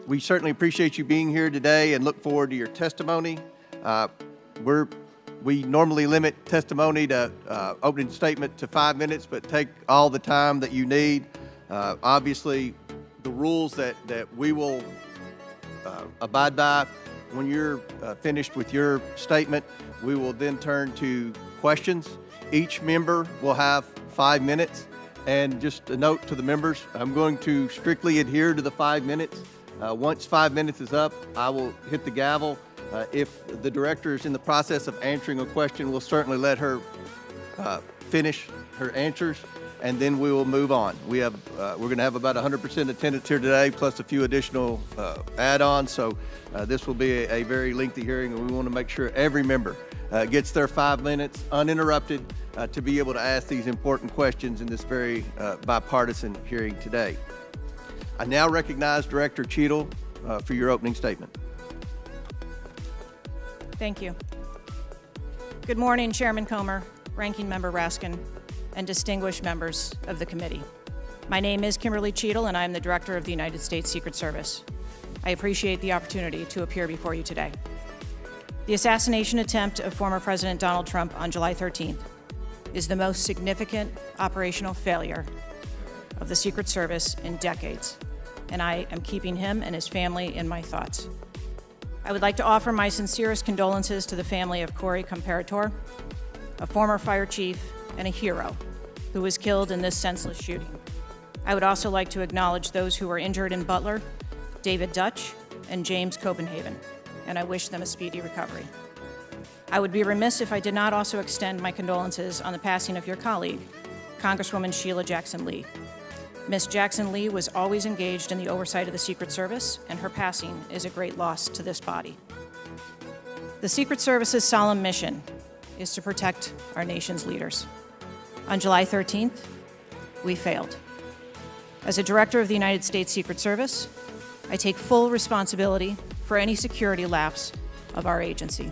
We certainly appreciate you being here today and look forward to your testimony. We normally limit testimony to opening statement to 5 minutes, but take all the time that you need. Obviously, the rules that we will abide by, when you're finished with your statement, we will then turn to questions. Each member will have 5 minutes. And just a note to the members, I'm going to strictly adhere to the 5 minutes. Once 5 minutes is up, I will hit the gavel. If the director is in the process of answering a question, we'll certainly let her finish her answers, and then we will move on. We're going to have about 100% attendance here today, plus a few additional add-ons. So this will be a very lengthy hearing, and we want to make sure every member gets their 5 minutes uninterrupted to be able to ask these important questions in this very bipartisan hearing today. I now recognize Director Cheatle for your opening statement. Thank you. Good morning, Chairman Comer, Ranking Member Raskin, and distinguished members of the committee. My name is Kimberly Cheatle, and I am the Director of the United States Secret Service. I appreciate the opportunity to appear before you today. The assassination attempt of former President Donald Trump on July 13th is the most significant operational failure of the Secret Service in decades, and I am keeping him and his family in my thoughts. I would like to offer my sincerest condolences to the family of Corey Comparator, a former fire chief and a hero who was killed in this senseless shooting. I would also like to acknowledge those who were injured in Butler, David Dutch and James Copenhagen, and I wish them a speedy recovery. I would be remiss if I did not also extend my condolences on the passing of your colleague, Congresswoman Sheila Jackson Lee. Ms. Jackson Lee was always engaged in the oversight of the Secret Service, and her passing is a great loss to this body. The Secret Service's solemn mission is to protect our nation's leaders. On July 13th, we failed. As a director of the United States Secret Service, I take full responsibility for any security lapse of our agency.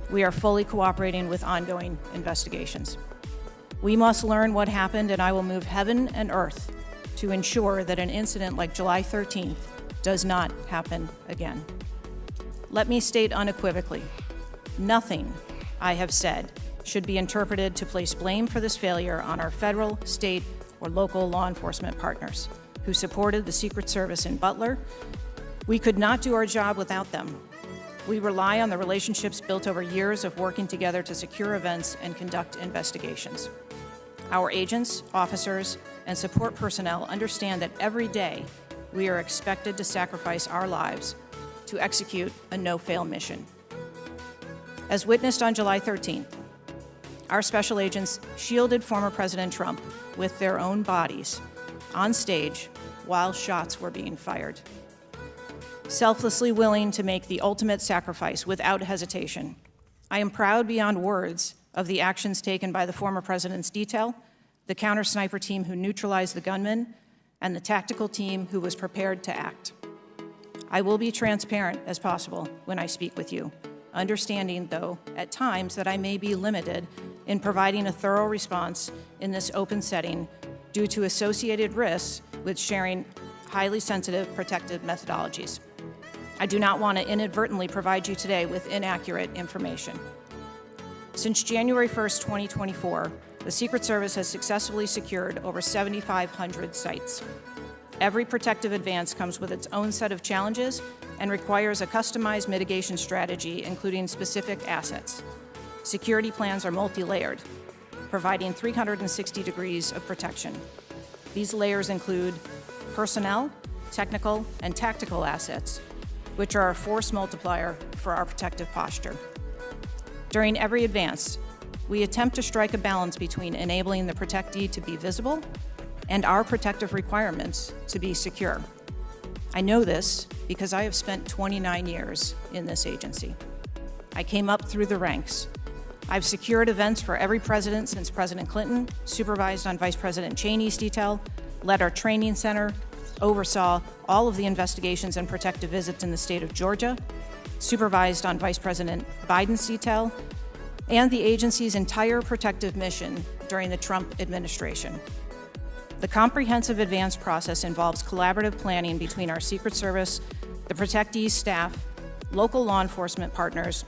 We are fully cooperating with ongoing investigations. We must learn what happened, and I will move heaven and earth to ensure that an incident like July 13th does not happen again. Let me state unequivocally, nothing I have said should be interpreted to place blame for this failure on our federal, state, or local law enforcement partners who supported the Secret Service in Butler. We could not do our job without them. We rely on the relationships built over years of working together to secure events and conduct investigations. Our agents, officers, and support personnel understand that every day we are expected to sacrifice our lives to execute a no-fail mission. As witnessed on July 13th, our special agents shielded former President Trump with their own bodies on stage while shots were being fired. Selflessly willing to make the ultimate sacrifice without hesitation, I am proud beyond words of the actions taken by the former president's detail, the counter-sniper team who neutralized the gunman, and the tactical team who was prepared to act. I will be transparent as possible when I speak with you, understanding, though, at times that I may be limited in providing a thorough response in this open setting due to associated risks with sharing highly sensitive protective methodologies. I do not want to inadvertently provide you today with inaccurate information. Since January 1st, 2024, the Secret Service has successfully secured over 7,500 sites. Every protective advance comes with its own set of challenges and requires a customized mitigation strategy, including specific assets. Security plans are multi-layered, providing 360 degrees of protection. These layers include personnel, technical, and tactical assets, which are a force multiplier for our protective posture. During every advance, we attempt to strike a balance between enabling the protectee to be visible and our protective requirements to be secure. I know this because I have spent 29 years in this agency. I came up through the ranks. I've secured events for every president since President Clinton, supervised on Vice President Cheney's detail, led our training center, oversaw all of the investigations and protective visits in the state of Georgia, supervised on Vice President Biden's detail, and the agency's entire protective mission during the Trump administration. The comprehensive advance process involves collaborative planning between our Secret Service, the protectees staff, local law enforcement partners,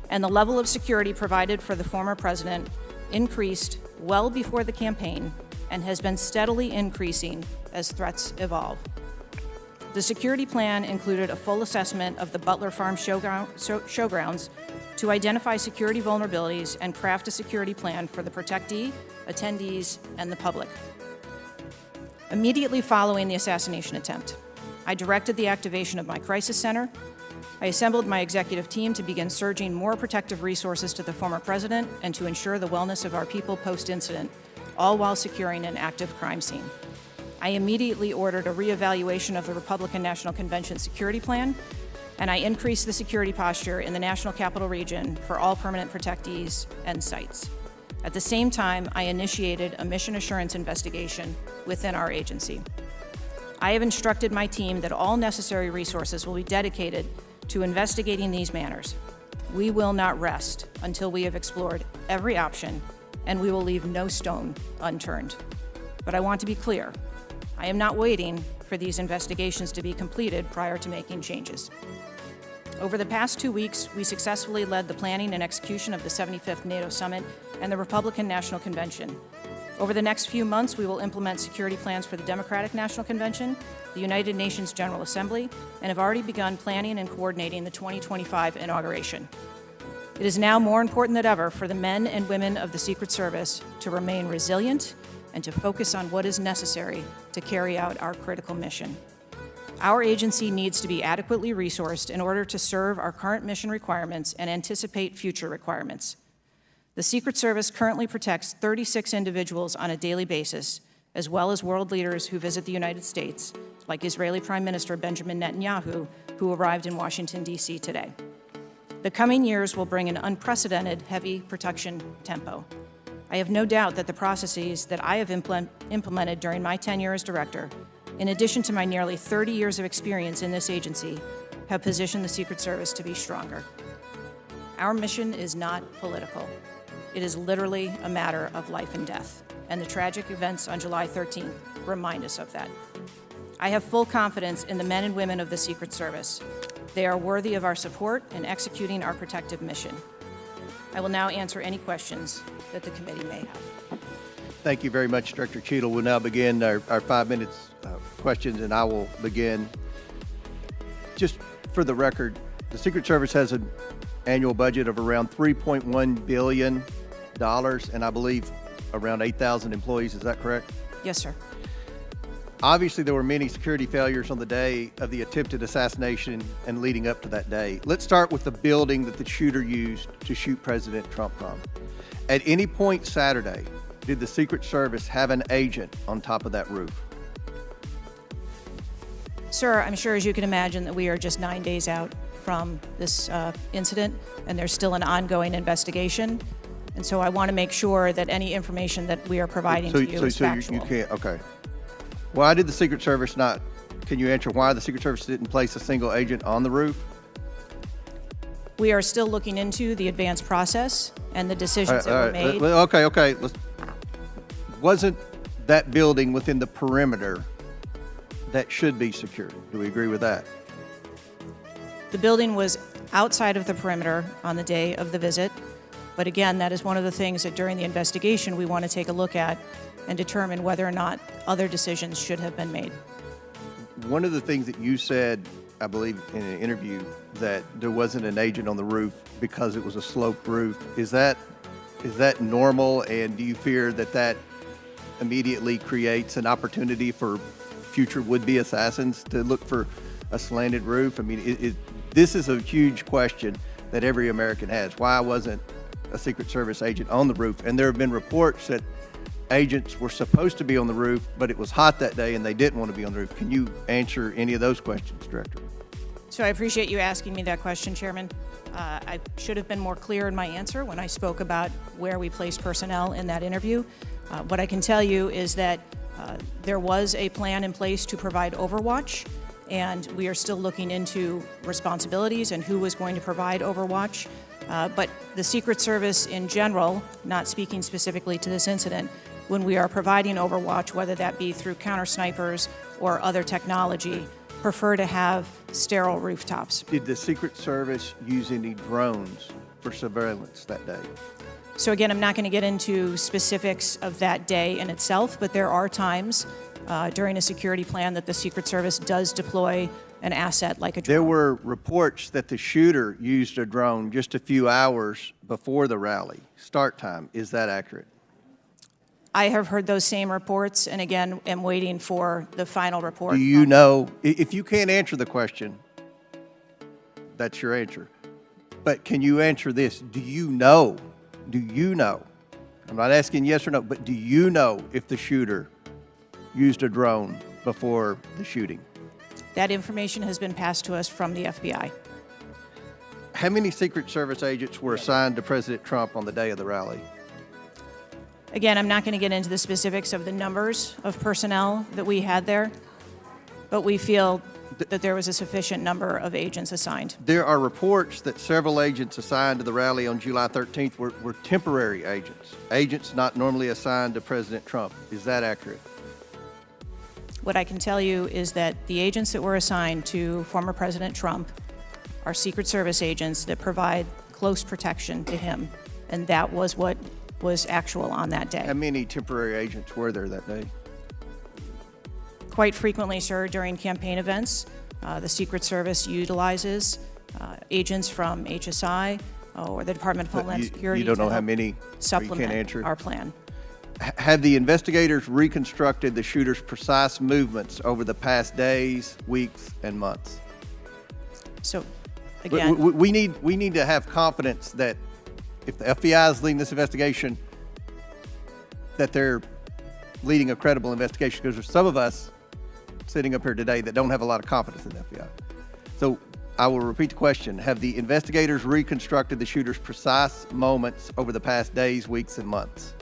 and the level of security provided for the former president increased well before the campaign and has been steadily increasing as threats evolve. The security plan included a full assessment of the Butler Farm showgrounds to identify security vulnerabilities and craft a security plan for the protectee, attendees, and the public. Immediately following the assassination attempt, I directed the activation of my crisis center. I assembled my executive team to begin surging more protective resources to the former president and to ensure the wellness of our people post-incident, all while securing an active crime scene. I immediately ordered a reevaluation of the Republican National Convention security plan, and I increased the security posture in the National Capital Region for all permanent protectees and sites. At the same time, I initiated a mission assurance investigation within our agency. I have instructed my team that all necessary resources will be dedicated to investigating these matters. We will not rest until we have explored every option, and we will leave no stone unturned. But I want to be clear, I am not waiting for these investigations to be completed prior to making changes. Over the past 2 weeks, we successfully led the planning and execution of the 75th NATO Summit and the Republican National Convention. Over the next few months, we will implement security plans for the Democratic National Convention, the United Nations General Assembly, and have already begun planning and coordinating the 2025 inauguration. It is now more important than ever for the men and women of the Secret Service to remain resilient and to focus on what is necessary to carry out our critical mission. Our agency needs to be adequately resourced in order to serve our current mission requirements and anticipate future requirements. The Secret Service currently protects 36 individuals on a daily basis, as well as world leaders who visit the United States, like Israeli Prime Minister Benjamin Netanyahu, who arrived in Washington, D.C. today. The coming years will bring an unprecedented heavy protection tempo. I have no doubt that the processes that I have implemented during my tenure as director, in addition to my nearly 30 years of experience in this agency, have positioned the Secret Service to be stronger. Our mission is not political. It is literally a matter of life and death, and the tragic events on July 13th remind us of that. I have full confidence in the men and women of the Secret Service. They are worthy of our support in executing our protective mission. I will now answer any questions that the committee may have. Thank you very much, Director Cheatle. We'll now begin our 5 minutes questions, and I will begin. Just for the record, the Secret Service has an annual budget of around $3.1 billion, and I believe around 8,000 employees. Is that correct? Yes, sir. Obviously, there were many security failures on the day of the attempted assassination and leading up to that day. Let's start with the building that the shooter used to shoot President Trump from. At any point Saturday, did the Secret Service have an agent on top of that roof? Sir, I'm sure, as you can imagine, that we are just 9 days out from this incident, and there's still an ongoing investigation. And so I want to make sure that any information that we are providing to you is factual. You can't, okay. Why did the Secret Service not, can you answer why the Secret Service didn't place a single agent on the roof? We are still looking into the advance process and the decisions that were made. Okay. Wasn't that building within the perimeter that should be secured? Do we agree with that? The building was outside of the perimeter on the day of the visit. But again, that is one of the things that during the investigation we want to take a look at and determine whether or not other decisions should have been made. One of the things that you said, I believe in an interview, that there wasn't an agent on the roof because it was a sloped roof. Is that normal, and do you fear that immediately creates an opportunity for future would-be assassins to look for a slanted roof? I mean, this is a huge question that every American has. Why wasn't a Secret Service agent on the roof? And there have been reports that agents were supposed to be on the roof, but it was hot that day and they didn't want to be on the roof. Can you answer any of those questions, Director? So I appreciate you asking me that question, Chairman. I should have been more clear in my answer when I spoke about where we placed personnel in that interview. What I can tell you is that there was a plan in place to provide overwatch, and we are still looking into responsibilities and who was going to provide overwatch. But the Secret Service in general, not speaking specifically to this incident, when we are providing overwatch, whether that be through counter snipers or other technology, prefer to have sterile rooftops. Did the Secret Service use any drones for surveillance that day? So again, I'm not going to get into specifics of that day in itself, but there are times during a security plan that the Secret Service does deploy an asset like a drone. There were reports that the shooter used a drone just a few hours before the rally start time. Is that accurate? I have heard those same reports, and again, am waiting for the final report. Do you know, if you can't answer the question, that's your answer. But can you answer this? Do you know, I'm not asking yes or no, but do you know if the shooter used a drone before the shooting? That information has been passed to us from the FBI. How many Secret Service agents were assigned to President Trump on the day of the rally? Again, I'm not going to get into the specifics of the numbers of personnel that we had there, but we feel that there was a sufficient number of agents assigned. There are reports that several agents assigned to the rally on July 13th were temporary agents not normally assigned to President Trump. Is that accurate? What I can tell you is that the agents that were assigned to former President Trump are Secret Service agents that provide close protection to him, and that was what was actual on that day. How many temporary agents were there that day? Quite frequently, sir, during campaign events, the Secret Service utilizes agents from HSI or the Department of Homeland Security. You don't know to how many? supplement you can't answer? our plan. Have the investigators reconstructed the shooter's precise movements over the past days, weeks, and months? So, again, We need to have confidence that if the FBI is leading this investigation, that they're leading a credible investigation, because there's some of us sitting up here today that don't have a lot of confidence in the FBI. So I will repeat the question. Have the investigators reconstructed the shooter's precise moments over the past days, weeks, and months?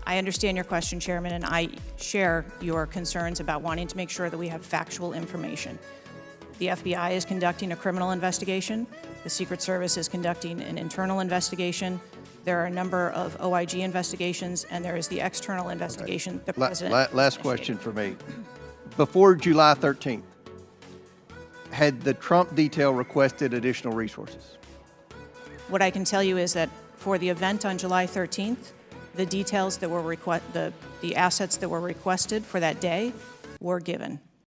I understand your question, Chairman, and I share your concerns about wanting to make sure that we have factual information. The FBI is conducting a criminal investigation. The Secret Service is conducting an internal investigation. There are a number of OIG investigations, and there is the external investigation the President Last question for me. Before July 13th, had the Trump detail requested additional resources? What I can tell you is that for the event on July 13th, the details that were the assets that were requested for that day were given.